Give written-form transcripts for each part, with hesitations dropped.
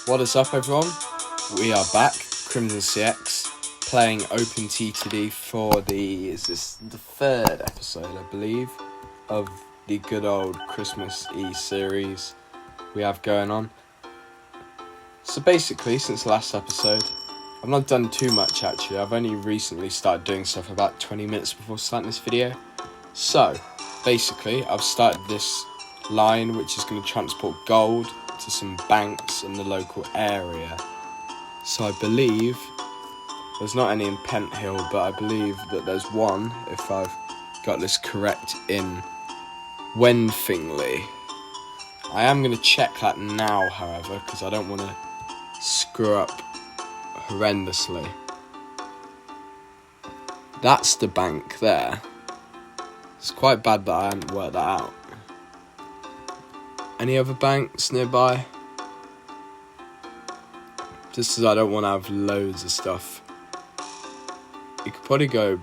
What is up, everyone? We are back, CrimsonCX, playing OpenTTD for the third episode, I believe, of the good old Christmas Eve series we have going on. So basically, since the last episode, I've not done too much actually. I've only recently started doing stuff about 20 minutes before starting this video. So, basically, I've started this line which is going to transport gold to some banks in the local area. So I believe there's not any in Pent Hill, but I believe that there's one, if I've got this correct, in Wenfingley. I am going to check that now, however, because I don't want to screw up horrendously. That's the bank there. It's quite bad that I hadn't worked that out. Any other banks nearby? Just as I don't want to have loads of stuff. You could probably go...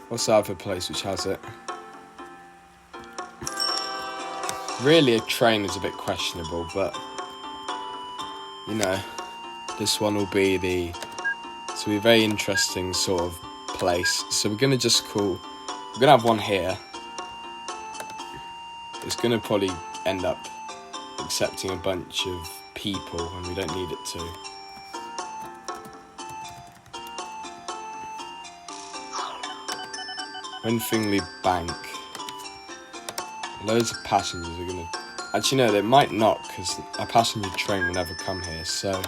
What's the other place which has it? Really, a train is a bit questionable, but... You know, this one will be the... It's will be a very interesting sort of place. So we're going to just call... We're going to have one here. It's going to probably end up accepting a bunch of people when we don't need it to. Wenfingley Bank. Loads of passengers are going to... Actually, no, they might not, because a passenger train will never come here. So,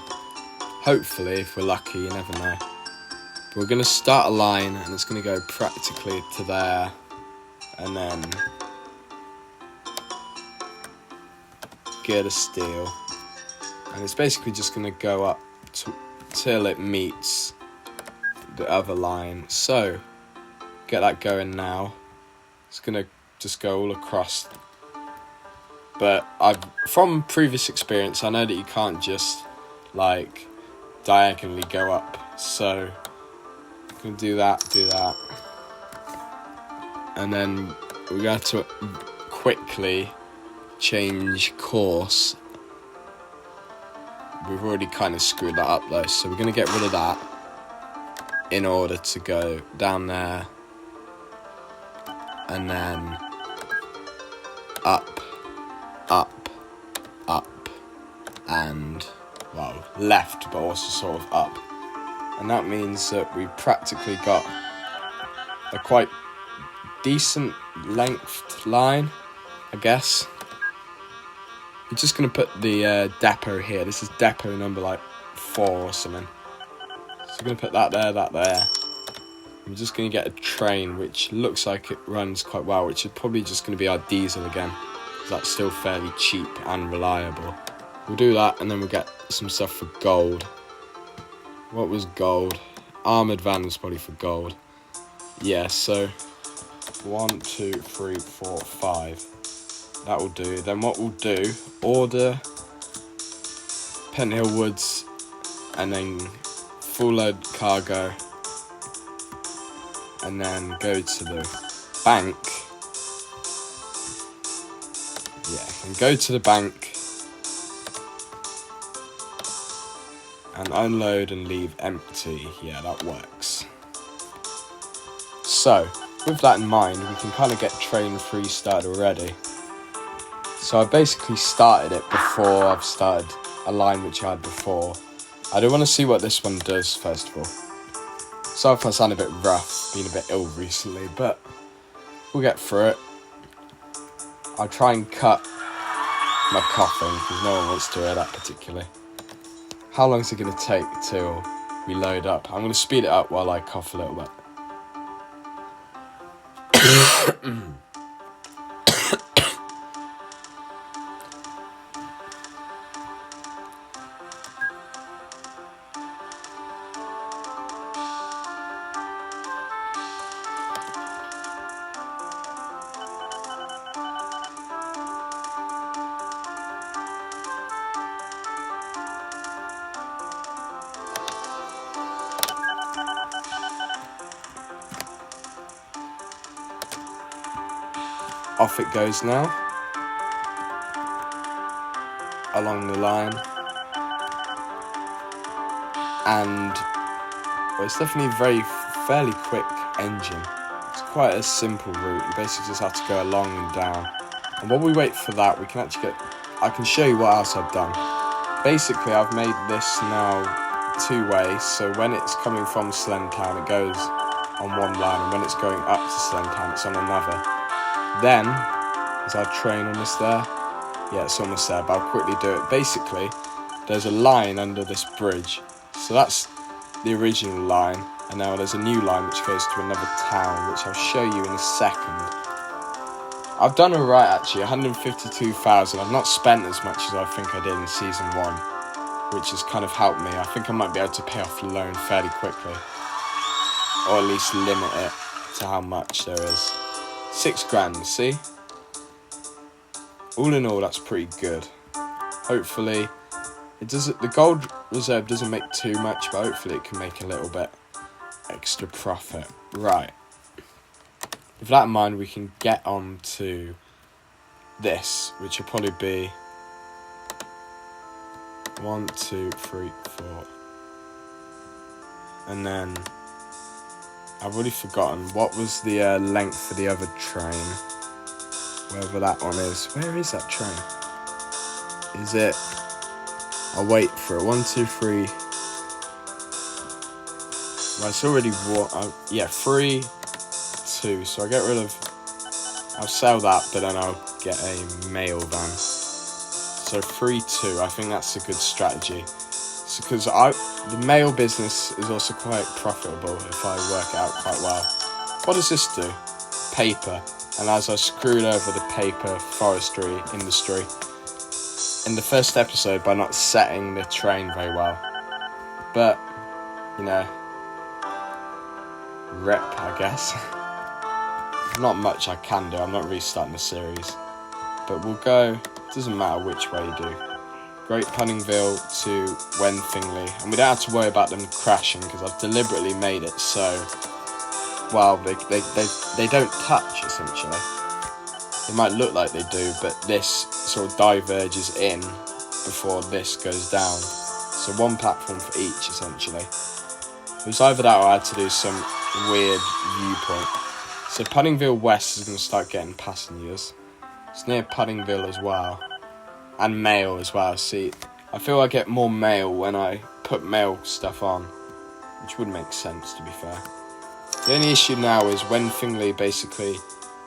hopefully, if we're lucky, you never know. But we're going to start a line, and it's going to go practically to there. And then... Girder steel, and it's basically just going to go up till it meets the other line. So get that going now. It's going to just go all across, but from previous experience I know that you can't just like diagonally go up, so I'm going to do that, and then we got to quickly change course. We've already kind of screwed that up though, so we're going to get rid of that in order to go down there and then up, and well, left, but also sort of up, and that means that we practically got a quite decent length line, I guess. I'm just going to put the depot here. This is depot number like 4 or something. So I'm going to put that there. I'm just going to get a train which looks like it runs quite well, which is probably just going to be our diesel again, because that's still fairly cheap and reliable. We'll do that, and then we'll get some stuff for gold. What was gold? Armoured van was probably for gold. Yeah, so 1, 2, 3, 4, 5. That will do. Then what we'll do, order Pent Hill Woods, and then full load cargo, and then go to the bank. Yeah, and go to the bank and unload and leave empty. Yeah, that works. So, with that in mind, we can kind of get train 3 started already. So I basically started it before I've started a line which I had before. I do want to see what this one does first of all. Sorry if I sound a bit rough, been a bit ill recently, but we'll get through it. I'll try and cut my coughing, because no one wants to hear that particularly. How long is it going to take till we load up? I'm going to speed it up while I cough a little bit. Off it goes now, along the line. and it's definitely a fairly quick engine. It's quite a simple route. You basically just have to go along and down. And while we wait for that, we can actually I can show you what else I've done. Basically, I've made this now two-way, so when it's coming from Slentown, it goes on one line, and when it's going up to Slentown, it's on another. Then, is our train almost there? Yeah, it's almost there, but I'll quickly do it. Basically, there's a line under this bridge, so that's the original line, and now there's a new line which goes to another town, which I'll show you in a second. I've done alright actually, 152,000. I've not spent as much as I think I did in Season 1, which has kind of helped me. I think I might be able to pay off the loan fairly quickly, or at least limit it to how much there is. 6 grand, see? All in all, that's pretty good. Hopefully, the gold reserve doesn't make too much, but hopefully it can make a little bit extra profit. Right. With that in mind, we can get on to this, which will probably be 1, 2, 3, 4. And then, I've already forgotten, what was the length for the other train? Wherever that one is. Where is that train? Is it... I'll wait for it. 1, 2, 3. Well, it's already... yeah, 3, 2. So I'll get rid of... I'll sell that, but then I'll get a mail van. So 3, 2. I think that's a good strategy. Because the mail business is also quite profitable if I work it out quite well. What does this do? Paper. And as I screwed over the paper forestry industry in the first episode by not setting the train very well. But, you know, rip, I guess. Not much I can do. I'm not restarting the series. But we'll go, doesn't matter which way you do. Great Puddingville to Wenfingley, and we don't have to worry about them crashing because I've deliberately made it so, well, they don't touch essentially. It might look like they do, but this sort of diverges in before this goes down. So one platform for each essentially. It was either that or I had to do some weird viewpoint. So Puddingville West is going to start getting passengers. It's near Puddingville as well. And mail as well. See, I feel I get more mail when I put mail stuff on, which would make sense to be fair. The only issue now is Wenfingley basically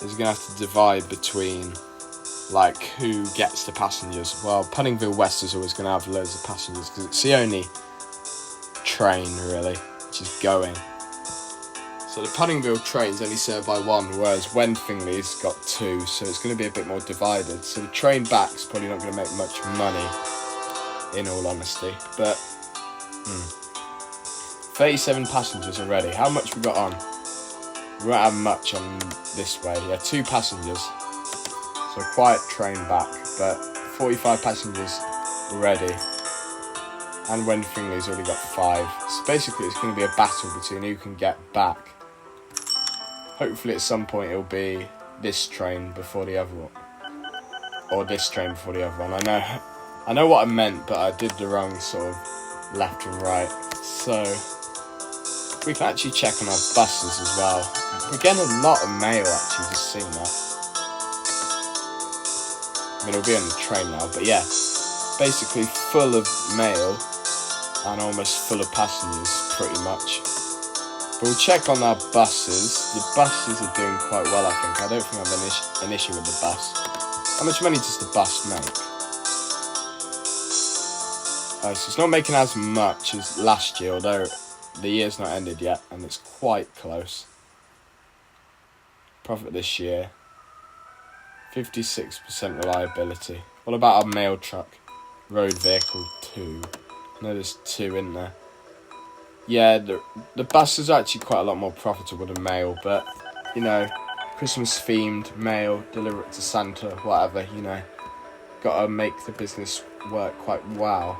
is going to have to divide between like who gets the passengers. Well, Puddingville West is always going to have loads of passengers because it's the only train really which is going. So the Puddingville train's only served by one, whereas Wenfingley's got 2, so it's going to be a bit more divided. So the train back's probably not going to make much money, in all honesty. But 37 passengers already. How much we got on? We won't have much on this way. Yeah, 2 passengers. So quiet train back, but 45 passengers already. And Wenfingley's already got 5. So basically it's going to be a battle between who can get back. Hopefully at some point it'll be this train before the other one. Or this train before the other one. I know what I meant, but I did the wrong sort of left and right. So we can actually check on our buses as well. We're getting a lot of mail actually, just seeing that. I mean, it'll be on the train now, but yeah. Basically full of mail and almost full of passengers, pretty much. But we'll check on our buses. The buses are doing quite well, I think. I don't think I have an issue with the bus. How much money does the bus make? Oh, so it's not making as much as last year, although the year's not ended yet, and it's quite close. Profit this year. 56% reliability. What about our mail truck? Road vehicle 2. I know there's 2 in there. Yeah, the bus is actually quite a lot more profitable than mail, but, you know, Christmas themed mail, deliver it to Santa, whatever, you know. Gotta make the business work quite well.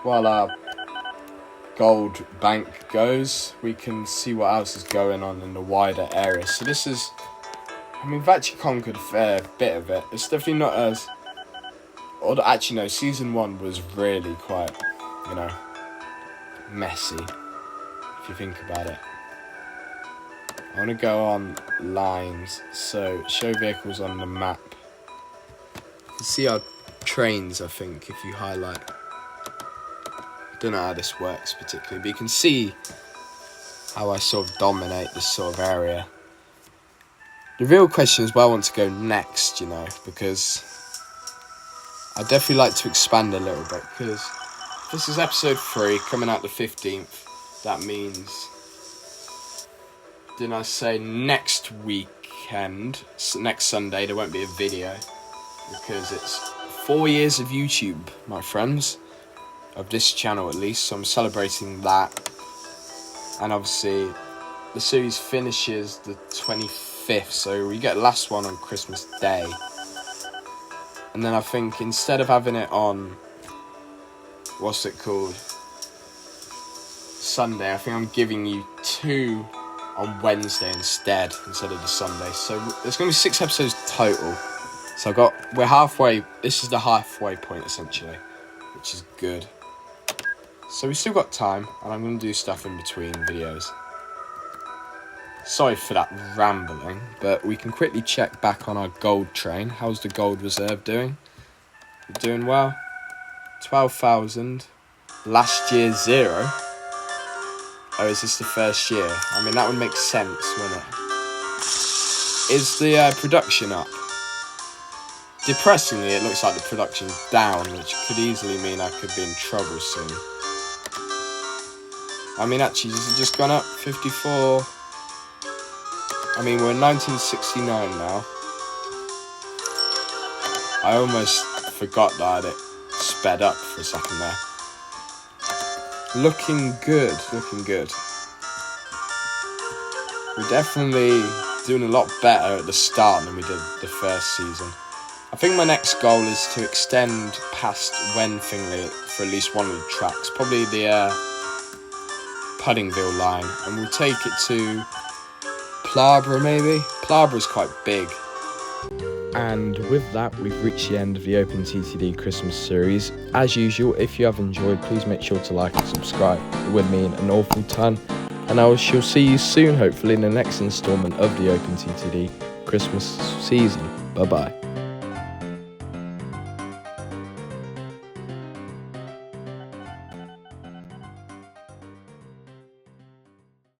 While our gold bank goes, we can see what else is going on in the wider area. So this is, I mean, we've actually conquered a fair bit of it. It's definitely not as, or actually no, Season 1 was really quite, you know, messy, if you think about it. I want to go on lines, so show vehicles on the map. You can see our trains, I think, if you highlight. I don't know how this works particularly, but you can see how I sort of dominate this sort of area. The real question is where I want to go next, you know, because I'd definitely like to expand a little bit, because this is episode 3, coming out the 15th. That means, didn't I say next weekend, next Sunday, there won't be a video, because it's 4 years of YouTube, my friends, of this channel at least, so I'm celebrating that. And obviously, the series finishes the 25th, so we get the last one on Christmas Day. And then I think instead of having it on, what's it called, Sunday, I think I'm giving you 2 on Wednesday instead of the Sunday. So there's going to be 6 episodes total. So we're halfway, this is the halfway point essentially, which is good. So we still got time, and I'm going to do stuff in between videos. Sorry for that rambling, but we can quickly check back on our gold train. How's the gold reserve doing? Doing well. 12,000. Last year 0. Oh, is this the first year? I mean, that would make sense, wouldn't it? Is the production up? Depressingly, it looks like the production's down, which could easily mean I could be in trouble soon. I mean, actually, has it just gone up? 54. I mean, we're in 1969 now. I almost forgot that I had it sped up for a second there. Looking good, looking good. We're definitely doing a lot better at the start than we did the first season. I think my next goal is to extend past Wenfingley for at least one of the tracks. Probably the Puddingville line. And we'll take it to Plarborough maybe? Plarborough is quite big. And with that, we've reached the end of the OpenTTD Christmas series. As usual, if you have enjoyed, please make sure to like and subscribe. It would mean an awful ton. And I shall see you soon, hopefully, in the next instalment of the OpenTTD Christmas season. Bye-bye.